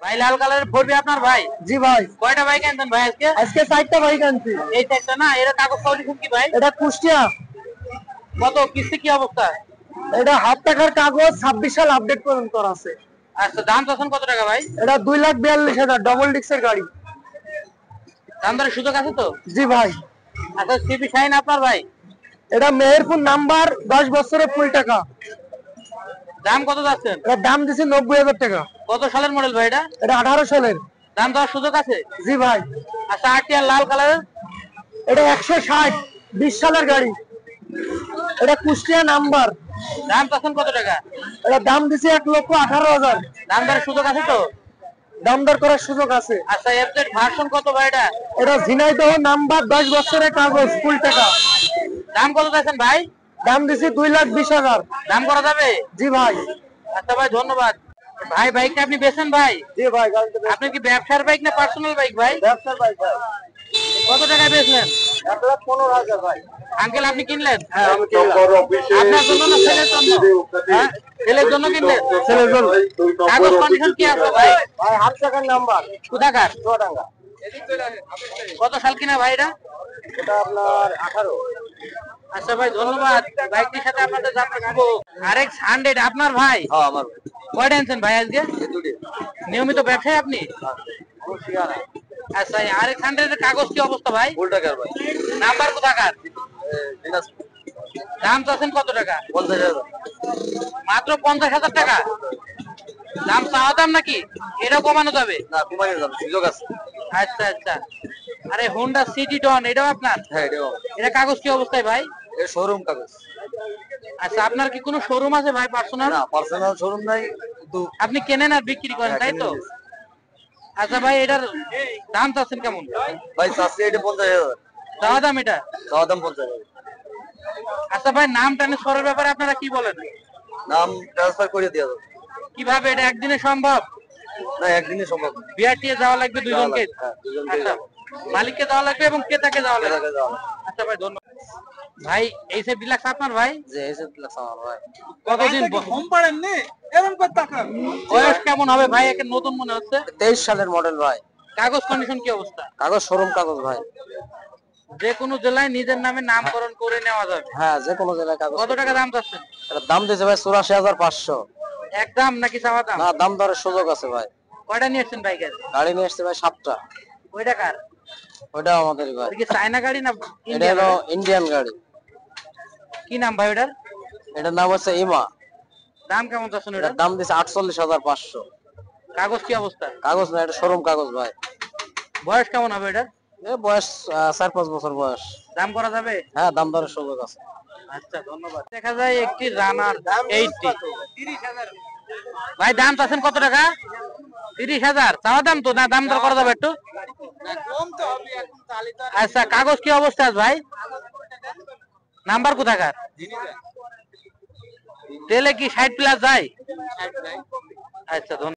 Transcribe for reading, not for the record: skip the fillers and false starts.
ভাই লাল কালারের ফোরবি আপনার ভাই? জি ভাই। কয়টা বাইক আনছেন ভাই আজকে? আজকে 4টা বাইক আনছি। এই চারটা না, এর কাগজ কন্ডিশন কি ভাই? এটা কুষ্টিয়া। কত কিস্তি কি অবস্থা? এটা হাফ টাকার কাগজ 26 সাল আপডেট পর্যন্ত আছে। আচ্ছা, দাম চাচ্ছেন কত টাকা ভাই? এটা 2,42,000 ডবল ডিক্সের গাড়ি। দাম দরের সুযোগ আছে তো? জি ভাই। আচ্ছা, সিপি শাইন আপনার ভাই? এটা মেহেরপুর নাম্বার, 10 বছরের ফুল টাকা। দাম কত যাচ্ছেন? এটার দাম দিছি 90,000 টাকা। কত সালের মডেল ভাই এটা? এটা 18 সালের। দাম দেওয়ার সুযোগ আছে? জি ভাই। আচ্ছা, আরটিআর লাল কালারের? এটা 160 20 সালের গাড়ি। এটা কুষ্টিয়া নাম্বার। দাম চাচ্ছেন কত টাকা? এটা দাম দিছি 1,18,000। দাম দরের সুযোগ আছে তো? দাম দর করার সুযোগ আছে। আচ্ছা, এফজেড ভার্সন কত ভাই এটা? এটা ঝিনাইদহ নাম্বার, 10 বছরের কাগজ ফুল টাকা। দাম কত চাচ্ছেন ভাই? দাম দিছি 2,20,000। দাম করা যাবে? জি ভাই। আচ্ছা ভাই, ধন্যবাদ। ভাই বাইকটা আপনি বেচেন ভাই? জি ভাই। আপনি কি ব্যবসার বাইক না পার্সোনাল বাইক ভাই? ব্যবসার বাইক ভাই। কত টাকায় বেচলেন? 1,15,000 ভাই। আঙ্কেল আপনি কিনলেন? হ্যাঁ, আমি কিনলাম। আপনার জন্য না ছেলের জন্য? হ্যাঁ, ছেলের জন্য কিনলেন? ছেলের জন্য। কাগজ কন্ডিশন কি আছে ভাই? ভাই হাফ টাকার নাম্বার। কোথাকার? চুয়াডাঙ্গা। কত সাল কিনা ভাই এটা? এটা আপনার 18। আচ্ছা ভাই, ধন্যবাদ। বাইকটির সাথে আপনাদের যাত্রা শুভ হোক। RX 100 আপনার ভাই? হ্যাঁ আমার। কয়টা আনছেন ভাই আজকে? দুটি। নিয়মিত ব্যবসায়ী আপনি? শিয়ারা। আচ্ছা, RX 100 এর কাগজ কি অবস্থা ভাই? ফুল টাকার ভাই। নাম্বার কোথাকার? দিনাজপুর। দাম চাচ্ছেন কত টাকা? 50,000। মাত্র 50,000 টাকা? দাম চাওয়া দাম নাকি? এটা কমানো যাবে? না, কমানো যাবে, সুযোগ আছে। আচ্ছা আচ্ছা। আরে হোন্ডা সিটি ডন এটাও আপনার? হ্যাঁ এটাও। এটা কাগজ কি অবস্থায় ভাই? এর শোরুম কাগজ। আচ্ছা, আপনার কি কোনো শোরুম আছে ভাই পার্সোনাল? না, পার্সোনাল শোরুম নাই, কিন্তু আপনি কেনেন আর বিক্রি করেন তাই তো? আচ্ছা ভাই, এটার দাম চাচ্ছেন কেমন? ভাই চাচ্ছি এটা 50,000। চাওয়া দাম এটা? চাওয়া দাম 50,000। আচ্ছা ভাই, নাম ট্রান্সফারের ব্যাপারে আপনারা কি বলেন? নাম ট্রান্সফার করে দেওয়া যাবে। কিভাবে, এটা একদিনে সম্ভব? না, একদিনে সম্ভব না। বিআরটিএ যাওয়া লাগবে দুজনকে? হ্যাঁ, দুজনকে আচ্ছা, যাওয়া মালিককে যাওয়া লাগবে এবং ক্রেতাকে যাওয়া লাগবে? লাগবে। যাওয়া লাগবে। আচ্ছা ভাই, ধন্যবাদ। ভাই এই সেফ ডিলাক্স আপনার ভাই? যে এসে প্লাস আমার ভাই। কতদিন হোম পারেন নে এরকম কত টাকা বয়স কেমন হবে ভাই? একে নতুন মনে হচ্ছে। 23 সালের মডেল ভাই। কাগজ কন্ডিশন কি অবস্থা? কাগজ শোরুম কাগজ ভাই। যে কোনো জেলায় নিজের নামে নামকরণ করে নেওয়া যাবে? হ্যাঁ, যে কোনো জেলায় কাগজ। কত টাকা দাম চাচ্ছেন? এটার দাম দিয়েছে ভাই 84,500। একদম নাকি চাওয়া দাম? না, দাম দরের সুযোগ আছে ভাই। কয়টা নিয়ে আসছেন বাইকের? গাড়ি নিয়ে এসছে ভাই 7টা। ওই টাকার? ওইটা আমাদেরই ভাই। এটা কি চায়না গাড়ি না এটা ইন্ডিয়ান? হলো ইন্ডিয়ান গাড়ি। কি নাম ভাই ওটার? এটার নাম হচ্ছে ইমা। দাম কেমন চাচ্ছেন এটার ওটার? দাম দিয়েছে 48,500। কাগজ কি অবস্থা? কাগজ না, এটা শোরুম কাগজ ভাই। বয়স কেমন হবে এটার? এ বয়স 4-5 বছর বয়স। দাম করা যাবে? হ্যাঁ, দাম দরের সুযোগ আছে। আচ্ছা, ধন্যবাদ। দেখা যায় একটি রানার 80। 30,000 ভাই, দাম চাচ্ছেন কত টাকা? 30,000 চাওয়া দাম তো? না, দাম দর করা যাবে একটু? আচ্ছা, কাগজ কি অবস্থা আছে ভাই? নাম্বার কোথাকার? তেলে কি 60 প্লাস যায়? আচ্ছা, ধন্যবাদ।